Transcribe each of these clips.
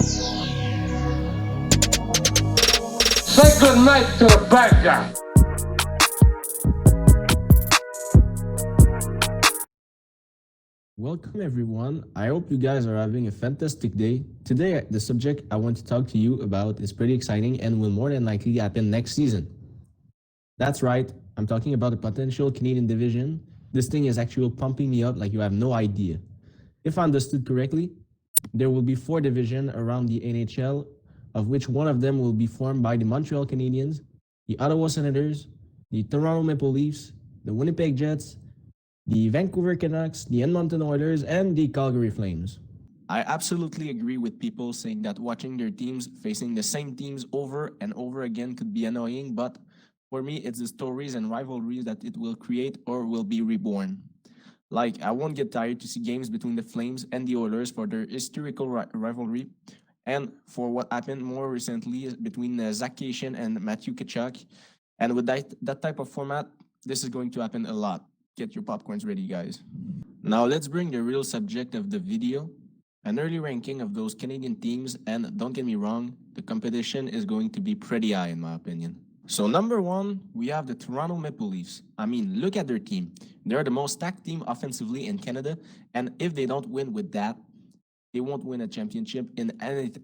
Say good night to the bad guy. Welcome everyone. I hope you guys are having a fantastic day. Today, the subject I want to talk to you about is pretty exciting and will more than likely happen next season. That's right, I'm talking about the potential Canadian division. This thing is actually pumping me up like you have no idea. If I understood correctly, there will be 4 divisions around the NHL, of which one of them will be formed by the Montreal Canadiens, the Ottawa Senators, the Toronto Maple Leafs, the Winnipeg Jets, the Vancouver Canucks, the Edmonton Oilers, and the Calgary Flames. I absolutely agree with people saying that watching their teams facing the same teams over and over again could be annoying, but for me, it's the stories and rivalries that it will create or will be reborn. Like, I won't get tired to see games between the Flames and the Oilers for their historical rivalry, and for what happened more recently between Zach Cation and Matthew Tkachuk. And with that type of format, this is going to happen a lot. Get your popcorns ready, guys. Now let's bring the real subject of the video, an early ranking of those Canadian teams, and don't get me wrong, the competition is going to be pretty high in my opinion. So number 1, we have the Toronto Maple Leafs. I mean, look at their team. They're the most stacked team offensively in Canada, and if they don't win with that, they won't win a championship in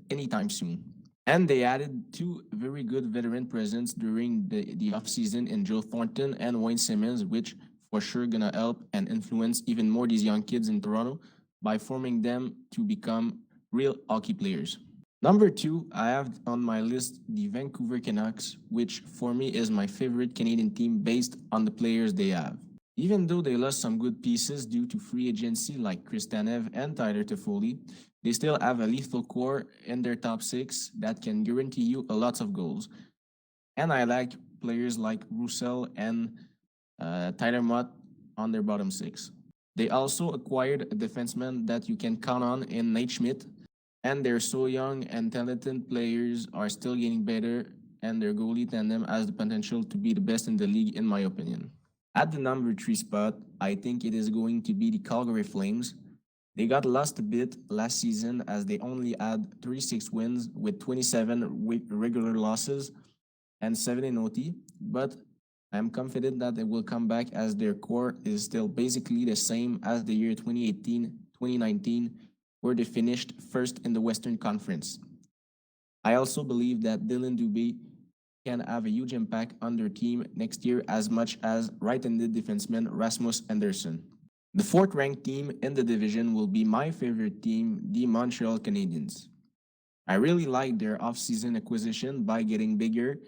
anytime soon. And they added 2 very good veteran presence during the offseason in Joe Thornton and Wayne Simmons, which for sure gonna help and influence even more these young kids in Toronto by forming them to become real hockey players. Number 2, I have on my list the Vancouver Canucks, which for me is my favorite Canadian team based on the players they have. Even though they lost some good pieces due to free agency like Chris Tanev and Tyler Toffoli, they still have a lethal core in their top 6 that can guarantee you a lot of goals. And I like players like Roussel and Tyler Mott on their bottom 6. They also acquired a defenseman that you can count on in Nate Schmidt, and they're so young and talented players are still getting better, and their goalie tandem has the potential to be the best in the league in my opinion. At the number 3 spot, I think it is going to be the Calgary Flames. They got lost a bit last season as they only had 36 wins with 27 regular losses and 7 in OT, but I am confident that they will come back as their core is still basically the same as the year 2018-2019, where they finished first in the Western Conference. I also believe that Dylan Dubé can have a huge impact on their team next year as much as right-handed defenseman Rasmus Andersson. The 4th ranked team in the division will be my favorite team, the Montreal Canadiens. I really like their off-season acquisition by getting bigger,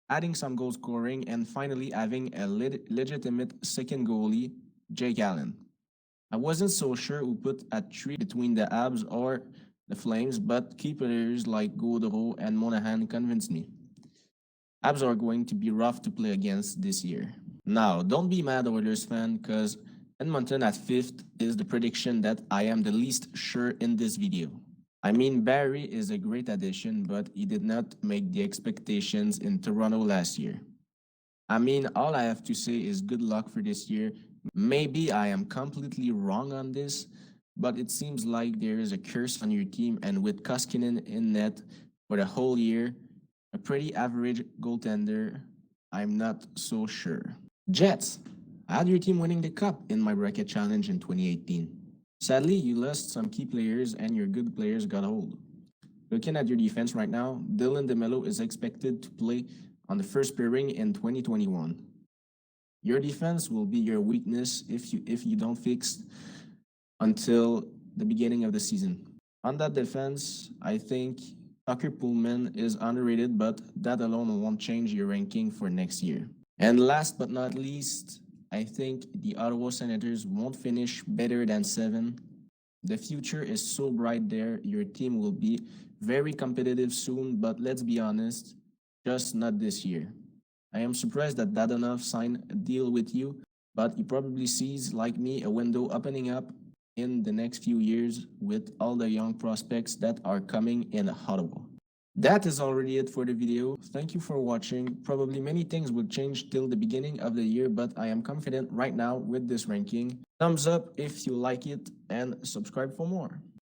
adding some goal scoring, and finally having a legitimate second goalie, Jake Allen. I wasn't so sure who put at 3 between the Habs or the Flames, but key players like Gaudreau and Monahan convinced me. Habs are going to be rough to play against this year. Now, don't be mad, Oilers fan, because Edmonton at 5th is the prediction that I am the least sure in this video. I mean, Barry is a great addition, but he did not make the expectations in Toronto last year. I mean, all I have to say is good luck for this year. Maybe I am completely wrong on this, but it seems like there is a curse on your team, and with Koskinen in net for the whole year, a pretty average goaltender, I'm not so sure. Jets. I had your team winning the cup in my bracket challenge in 2018. Sadly, you lost some key players and your good players got old. Looking at your defense right now, Dylan DeMello is expected to play on the first pairing in 2021. Your defense will be your weakness if you don't fix until the beginning of the season. On that defense, I think Tucker Pullman is underrated, but that alone won't change your ranking for next year. And last but not least, I think the Ottawa Senators won't finish better than 7. The future is so bright there. Your team will be very competitive soon, but let's be honest, just not this year. I am surprised that Dadonov signed a deal with you, but he probably sees, like me, a window opening up in the next few years with all the young prospects that are coming in Ottawa. That is already it for the video. Thank you for watching. Probably many things will change till the beginning of the year, but I am confident right now with this ranking. Thumbs up if you like it and subscribe for more.